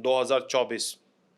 2024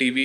TV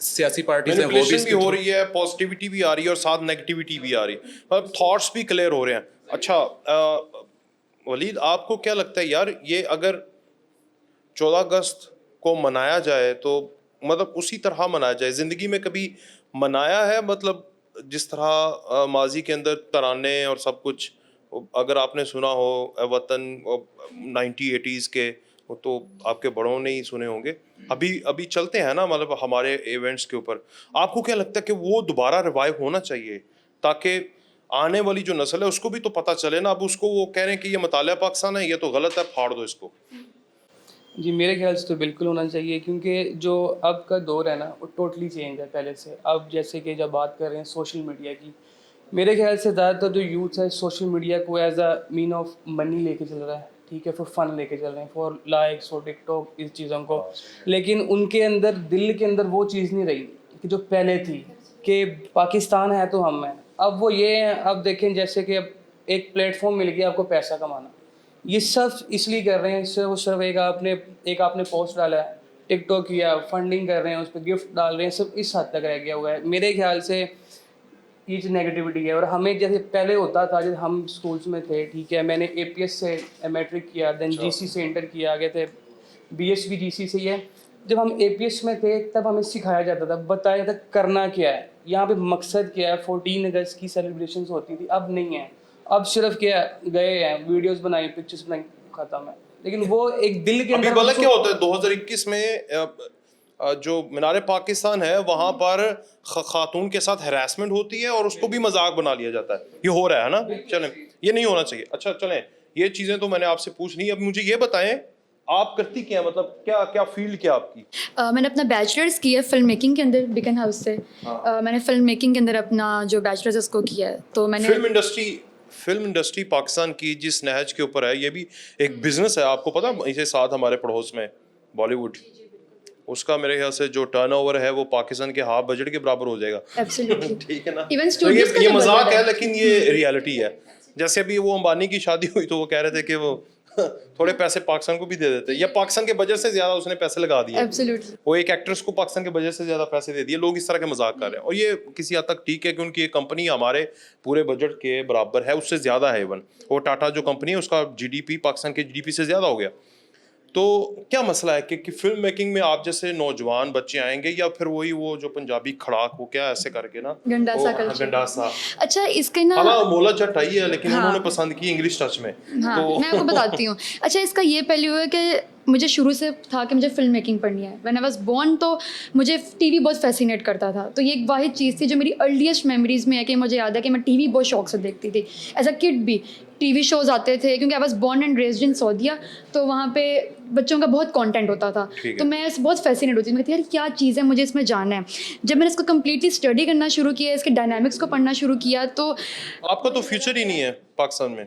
سیاسی parties ہیں وہ بھی مینیپولیشن اس بھی کے ہو through- رہی ہے, پازیٹیوٹی بھی آ رہی ہے اور ساتھ نیگیٹیوٹی بھی آ رہی ہے, مطلب تھاٹس بھی کلیئر ہو رہے ہیں. اچھا ولید, آپ کو کیا لگتا ہے یار, یہ اگر 14 اگست کو منایا جائے تو مطلب اسی طرح منایا جائے, زندگی میں کبھی منایا ہے مطلب جس طرح ماضی کے اندر ترانے اور سب کچھ, اگر آپ نے سنا ہو اے وطن 1980s کے, تو آپ کے بڑوں نے ہی سنے ہوں گے, ابھی چلتے ہیں نا مطلب ہمارے ایونٹس کے اوپر. آپ کو کیا لگتا ہے کہ وہ دوبارہ ریوائیو ہونا چاہیے تاکہ آنے والی جو نسل ہے اس کو بھی تو پتہ چلے نا. اب اس کو وہ کہہ رہے ہیں کہ یہ مطالعہ پاکستان ہے, یہ تو غلط ہے, پھاڑ دو اس کو. جی میرے خیال سے تو بالکل ہونا چاہیے, کیونکہ جو اب کا دور ہے نا وہ ٹوٹلی چینج ہے پہلے سے. اب جیسے کہ جب بات کر رہے ہیں سوشل میڈیا کی, میرے خیال سے زیادہ تر جو یوتھ ہے سوشل میڈیا کو as a mean of money لے کے چل رہا ہے, ٹھیک ہے, فار فن لے کے چل رہے ہیں, for likes, for TikTok, اس چیزوں کو. لیکن ان کے اندر دل کے اندر وہ چیز نہیں رہی کہ جو پہلے تھی کہ پاکستان ہے تو ہم ہیں. اب وہ یہ ہیں, اب دیکھیں جیسے کہ اب ایک پلیٹ فارم مل گیا آپ کو پیسہ کمانا, یہ سب اس لیے کر رہے ہیں, صرف ایک آپ نے پوسٹ ڈالا ہے, ٹک ٹاک کیا, فنڈنگ کر رہے ہیں, اس پہ گفٹ ڈال رہے ہیں, سب اس حد تک رہ گیا ہوا ہے. میرے خیال سے یہ جو نیگیٹیوٹی ہے, اور ہمیں جیسے پہلے ہوتا تھا جب ہم اسکولس میں تھے, ٹھیک ہے, میں نے اے پی ایس سے میٹرک کیا, دین جی سی سے انٹر کیا, آگے تھے بی ایس بھی جی سی سے ہی ہے. جب ہم اے پی ایس میں تھے تب ہمیں سکھایا جاتا تھا, بتایا جاتا کرنا کیا ہے, یہاں پہ مقصد کیا ہے. 14 اگست کی سیلیبریشنز ہوتی تھی, اب نہیں ہیں. اب صرف کیا گئے ہیں, ویڈیوز بنائی, پکچرز بنائی, ختم ہے. لیکن وہ ایک دل کے ابھی اندر بلا کیا ہوتا ہے 2021 میں جو مینار پاکستان ہے وہاں پر خاتون کے ساتھ ہراسمنٹ ہوتی ہے اور اس کو بھی مذاق بنا لیا جاتا ہے. یہ ہو رہا ہے نا, چلیں یہ نہیں ہونا چاہیے. اچھا چلیں, یہ چیزیں تو میں نے آپ سے پوچھ لی. اب مجھے یہ بتائیں آپ کرتی کیا, مطلب کیا فیلڈ کیا آپ کی؟ میں نے اپنا بیچلرز کیا ہے فلم میکنگ کے اندر بیکن ہاؤس سے. میں نے فلم میکنگ کے اندر اپنا جو بیچلرز اس کو کیا ہے. تو میں نے فلم انڈسٹری پاکستان کی جس نہج کے اوپر ہے, یہ بھی ایک بزنس ہے, آپ کو پتا, اسے ساتھ ہمارے پڑوس میں بالی ووڈ, اس کا میرے خیال سے جو ٹرن اوور ہے وہ پاکستان کے ہاف بجٹ کے برابر ہو جائے گا. ایبسلیوٹلی ٹھیک ہے نا, ایون تو اسٹوڈیوز کا یہ جو مذاق بجٹ ہے لیکن یہ ریالٹی ہے. جیسے ابھی وہ امبانی کی شادی ہوئی تو وہ کہہ رہے تھے کہ وہ تھوڑے پیسے پاکستان کو بھی دے دیتے, یا پاکستان کے بجٹ سے زیادہ اس نے پیسے لگا دیے. ایبسلیوٹلی وہ ایک ایکٹریس کو پاکستان کے بجٹ سے زیادہ پیسے دے دیے. لوگ اس طرح کے مذاق کر رہے ہیں, اور یہ کسی حد تک ٹھیک ہے کہ ان کی ایک کمپنی ہمارے پورے بجٹ کے برابر ہے, اس سے زیادہ ہے. ایون وہ ٹاٹا جو کمپنی ہے اس کا جی ڈی پی پاکستان کے جی ڈی پی سے زیادہ ہو گیا. تو کیا مسئلہ ہے کہ فلم میکنگ میں آپ جیسے نوجوان بچے آئیں گے, یا پھر وہی وہ جو پنجابی کھڑاک وہ کیا ایسے کر کے نا گنڈاسا کلچر. گنڈاسا, اچھا اس کے نا حالانکہ مولا جٹ آئی ہے لیکن انہوں نے پسند کی انگلش ٹچ میں. ہاں میں آپ کو بتاتی ہوں. اچھا اس کا یہ پہلو ہے کہ مجھے شروع سے تھا کہ مجھے فلم میکنگ پڑھنی ہے. وین آئی واز بورن تو مجھے ٹی وی بہت فیسینیٹ کرتا تھا. تو یہ ایک واحد چیز تھی جو میری ارلیسٹ میموریز میں ہے کہ مجھے یاد ہے کہ میں ٹی وی بہت شوق سے دیکھتی تھی. ایز اے کڈ بھی ٹی وی شوز آتے تھے, کیونکہ I was born and raised in سعودیہ, تو وہاں پہ بچوں کا بہت کانٹینٹ ہوتا تھا. تو میں اس بہت فیسینیٹ ہوتی تھی, میں کہتی یار کیا چیز ہے, مجھے اس میں جانا ہے. جب میں نے اس کو کمپلیٹلی اسٹڈی کرنا شروع کیا, اس کے ڈائنامکس کو پڑھنا شروع کیا, تو آپ کا تو فیوچر ہی نہیں ہے پاکستان میں.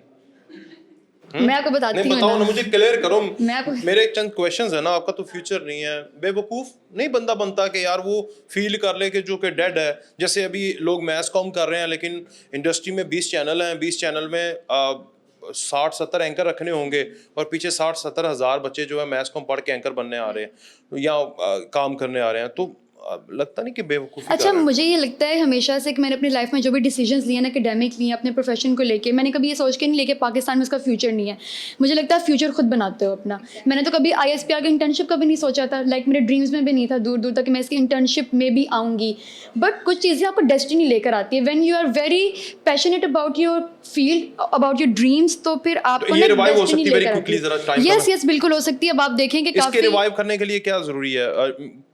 میں آپ کو بتاتی نہیں ہوں بتاؤ نا, مجھے کلیئر کرو. میں آپ کو میرے چند کویشچنز ہیں نا, آپ کا تو فیوچر نہیں ہے. بے وقوف نہیں بندہ بنتا کہ یار وہ فیل کر لے کہ جو کہ ڈیڈ ہے. جیسے ابھی لوگ میس کام کر رہے ہیں لیکن انڈسٹری میں 20 چینل ہیں, 20 چینل میں 60-70 اینکر رکھنے ہوں گے, اور پیچھے 60-70 ہزار بچے جو ہے میس کام پڑھ کے اینکر بننے آ رہے ہیں یا کام کرنے آ رہے ہیں. تو لگتا نہیں کہ بے وقوفی. اچھا مجھے یہ لگتا ہے ہمیشہ سے کہ میں نے اپنی لائف میں جو بھی ڈیسیجنس لیے نا اکیڈیمک لیے اپنے پروفیشن کو لے کے, میں نے کبھی یہ سوچ کے نہیں لے کہ پاکستان میں اس کا فیوچر نہیں ہے. مجھے لگتا ہے فیوچر خود بناتے ہو اپنا. میں نے تو کبھی آئی ایس پی آر کی انٹرنشپ کا بھی نہیں سوچا تھا, لائک میرے ڈریمز میں بھی نہیں تھا دور دور تک کہ میں اس کی انٹرنشپ میں بھی آؤں گی. بٹ کچھ چیزیں آپ کو ڈیسٹنی لے کر آتی ہے. When you are very passionate about your field, about your dreams, تو پھر آپ کو ڈیسٹنی لے کر آتی ہے. یس یس بالکل ہو سکتی ہے. اب آپ دیکھیں کہ اس کے کافی ریوائیو کرنے کے لیے کیا ضروری ہے,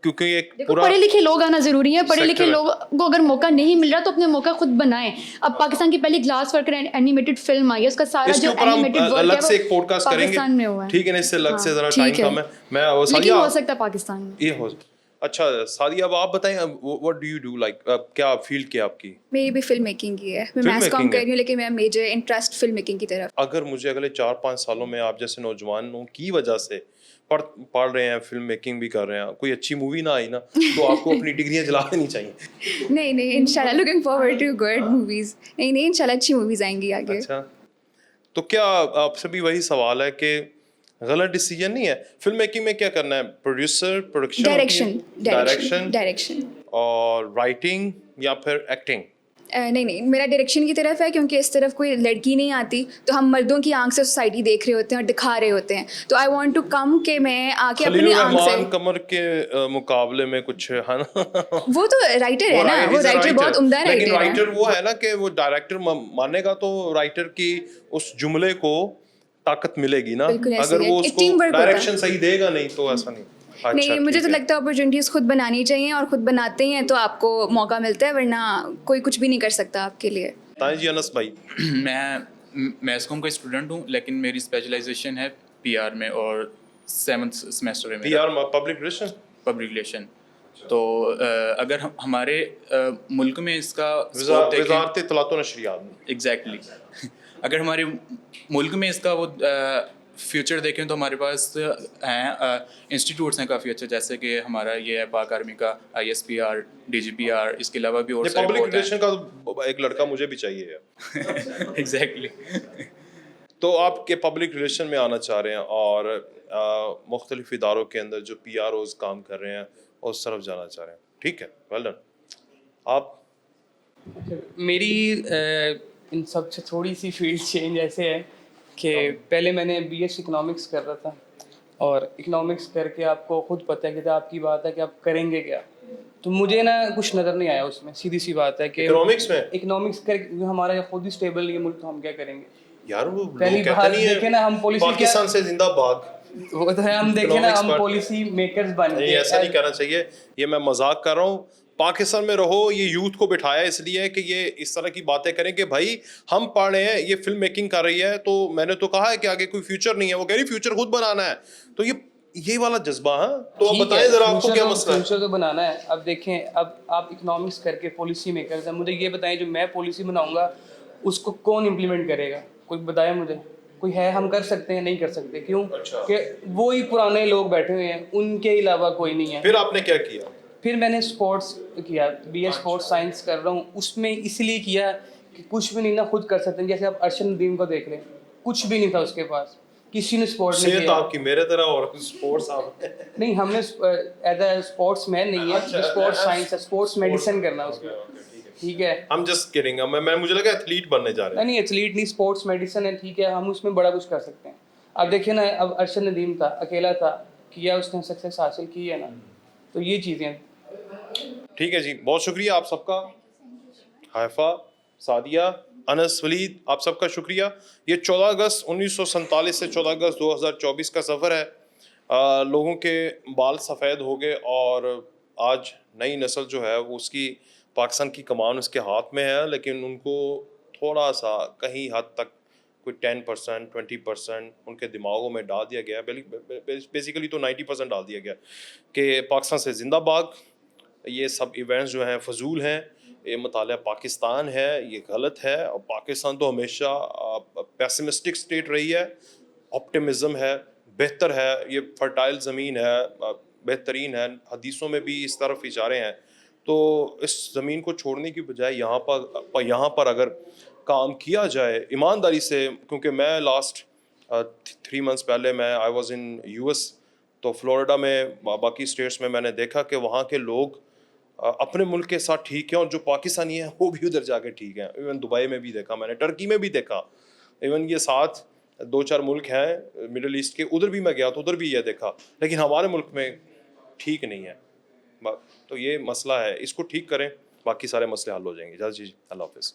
کیونکہ ایک پورا پڑھے لکھے لوگ آنا ضروری ہے. پڑھے لکھے لوگوں کو اگر موقع نہیں مل رہا تو اپنے موقع خود بنائیں. اب پاکستان کی پہلی گلاس ورکر اینیمیٹڈ فلم آئی ہے, اس کا سارا جو اینیمیٹڈ ورک الگ سے ایک پوڈ کاسٹ کریں گے پاکستان میں ہوا ہے. ٹھیک ہے نا, اس سے الگ سے ذرا ٹائم کم ہے. میں لیکن ہو سکتا ہے پاکستان میں یہ ہو. اچھا سعدیہ, اب آپ بتائیں what do you do, like کیا فیلڈ کیا آپ کی؟ میری بھی فلم میکنگ کی ہے. میں میس کام کر رہی ہوں لیکن میں میجر انٹرسٹ فلم میکنگ کی طرف. اگر مجھے اگلے 4-5 سالوں میں آپ جیسے نوجوانوں کی وجہ سے پڑھ رہے ہیں, فلم میکنگ بھی کر رہے ہیں, کوئی اچھی مووی نہ آئی نا, تو آپ کو اپنی ڈگریاں جلا دینی چاہیے. نہیں ان شاء اللہ looking forward to good movies. نہیں ان شاء اللہ اچھی موویز آئیں گی آگے. اچھا تو کیا آپ سے بھی وہی سوال ہے کہ غلط ڈیسیجن نہیں ہے فلم میکنگ میں کیا کرنا ہے, پروڈیوسر, پروڈکشن, ڈائریکشن. اور رائٹنگ یا پھر ایکٹنگ؟ نہیں میرا ڈائریکشن کی طرف ہے, کیونکہ اس طرف کوئی لڑکی نہیں آتی, تو ہم مردوں کی آنکھ سے سوسائٹی دیکھ رہے ہوتے ہیں اور دکھا رہے ہوتے ہیں, تو آئی وانٹ ٹو کم کہ میں آ کے اپنی آنکھ سے. خلیل قمر کے مقابلے میں کچھ ہے نا, وہ تو رائٹر ہے نا, وہ رائٹر بہت عمدہ لیکن رائٹر ہے. رائٹر وہ ہے نا کہ وہ ڈائریکٹر مانے گا تو رائٹر کی اس جملے کو طاقت ملے گی نا, اگر وہ اس کو ڈائریکشن صحیح دے گا نہیں تو ایسا نہیں. نہیں, مجھے تو لگتا ہے اپرچونیٹیز خود بنانی چاہیے, اور خود بناتے ہیں تو آپ کو موقع ملتا ہے, ورنہ کوئی کچھ بھی نہیں کر سکتا آپ کے لیے. جی انس بھائی, میں میس کام کا اسٹوڈنٹ ہوں, لیکن میری اسپیشلائزیشن ہے پی آر میں, اور 7th سیمسٹر میں پی آر پبلک ریلیشن. تو اگر ہمارے ملک میں اس کا وزارت اطلاعات و نشریات, ایگزیکٹلی, اگر ہمارے ملک میں اس کا وہ فیوچر دیکھیں تو ہمارے پاس ہیں انسٹیٹیوٹس ہیں کافی اچھے, جیسے کہ ہمارا یہ ہے پاک آرمی کا ISPR, DGPR, اس کے علاوہ بھی اور سارے پبلک ریلیشن کا ایک لڑکا مجھے بھی چاہیے. ایگزیکٹلی. تو آپ کے پبلک ریلیشن میں آنا چاہ رہے ہیں اور مختلف اداروں کے اندر جو PROs کام کر رہے ہیں اس طرف جانا چاہ رہے ہیں, ٹھیک ہے, ویل ڈن. آپ میری ان سب سے تھوڑی سی فیلڈ چینج ایسے ہے کہ پہلے میں نے BS اکنامکس کر رہا تھا, اور اکنامکس کر کے آپ کو خود پتہ ہے کہ آپ کی بات ہے کہ آپ کریں گے کیا, تو مجھے نا کچھ نظر نہیں آیا اس میں, سیدھی سی بات ہے کہ اکنامکس کر ہمارا خود ہی اسٹیبل نہیں ہے ملک, تو ہم کیا کریں گے یار. وہ پہلی بات دیکھیں نا, ہم پالیسی پاکستان سے زندہ باد, وہ تو ہے, ہم دیکھیں نا ہم پالیسی میکرز بن گئے. ایسا نہیں کہنا چاہیے, یہ میں مذاق کر رہا ہوں. پاکستان میں رہو, یہ یوتھ کو بٹھایا اس لیے کہ یہ اس طرح کی باتیں کریں کہ بھائی ہم پڑھ رہے ہیں, یہ فلم میکنگ کر رہی ہے, تو میں نے تو کہا ہے کہ آگے کوئی فیوچر نہیں ہے, وہ کہہ رہی فیوچر خود بنانا ہے, تو یہ والا جذبہ. ہاں, تو آپ بتائیں ذرا آپ کو کیا مسئلہ ہے. فیوچر تو بنانا ہے. اب دیکھیں, اب آپ اکنامکس کر کے پالیسی میکرز ہیں, مجھے یہ بتائیں جو میں پالیسی بناؤں گا اس کو کون امپلیمنٹ کرے گا, کوئی بتائے مجھے. کوئی ہے, ہم کر سکتے ہیں, نہیں کر سکتے. کیوں کہ وہی پرانے لوگ بیٹھے ہوئے ہیں, ان کے علاوہ کوئی نہیں ہے. پھر آپ نے کیا کیا؟ پھر میں نے اسپورٹس کیا, BS اسپورٹس سائنس کر رہا ہوں. اس میں اس لیے کیا کہ کچھ بھی نہیں نا خود کر سکتے. جیسے آپ ارشد ندیم کو دیکھ لیں, کچھ بھی نہیں تھا اس کے پاس, کسی نے اسپورٹ نہیں کیا. آپ کی میرے طرح اور اسپورٹس آپ نہیں, ہم نے ایز اے اسپورٹس مین نہیں ہے, اسپورٹس سائنس ہے, اسپورٹس میڈیسن کرنا اس میں, ٹھیک ہے. ہم جسٹ کڈنگ, میں مجھے لگا ایتھلیٹ بننے جا رہے ہیں. نہیں, ایتھلیٹ نہیں, اسپورٹس میڈیسن ہے, ٹھیک ہے, ہم اس میں بڑا کچھ کر سکتے ہیں. اب دیکھیں نا, اب ارشد ندیم تھا, اکیلا تھا, کیا اس نے سکسیس حاصل کی ہے نا, تو یہ چیزیں. ٹھیک ہے جی, بہت شکریہ آپ سب کا. حائفہ, سعدیہ, انس, ولید, آپ سب کا شکریہ. یہ 14 اگست 1947 سے 14 اگست 2024 کا سفر ہے. لوگوں کے بال سفید ہو گئے, اور آج نئی نسل جو ہے وہ اس کی پاکستان کی کمان اس کے ہاتھ میں ہے, لیکن ان کو تھوڑا سا کہیں حد تک کوئی 10% 20% ان کے دماغوں میں ڈال دیا گیا ہے. بیسیکلی تو 90% ڈال دیا گیا کہ پاکستان سے زندہ باد, یہ سب ایونٹس جو ہیں فضول ہیں, یہ مطالعہ پاکستان ہے, یہ غلط ہے. اور پاکستان تو ہمیشہ پیسمسٹک اسٹیٹ رہی ہے, آپٹمزم ہے, بہتر ہے, یہ فرٹائل زمین ہے, بہترین ہے. حدیثوں میں بھی اس طرف اشارے ہیں. تو اس زمین کو چھوڑنے کی بجائے یہاں پر اگر کام کیا جائے ایمانداری سے, کیونکہ میں لاسٹ 3 months پہلے میں آئی واز ان US, تو فلوریڈا میں باقی اسٹیٹس میں نے دیکھا کہ وہاں کے لوگ اپنے ملک کے ساتھ ٹھیک ہیں, اور جو پاکستانی ہیں وہ بھی ادھر جا کے ٹھیک ہیں. ایون دبئی میں بھی دیکھا میں نے, ٹرکی میں بھی دیکھا, ایون یہ 2-4 ملک ہیں مڈل ایسٹ کے, ادھر بھی میں گیا تو ادھر بھی یہ دیکھا. لیکن ہمارے ملک میں ٹھیک نہیں ہے. تو یہ مسئلہ ہے, اس کو ٹھیک کریں, باقی سارے مسئلے حل ہو جائیں گے. جی, اللہ حافظ.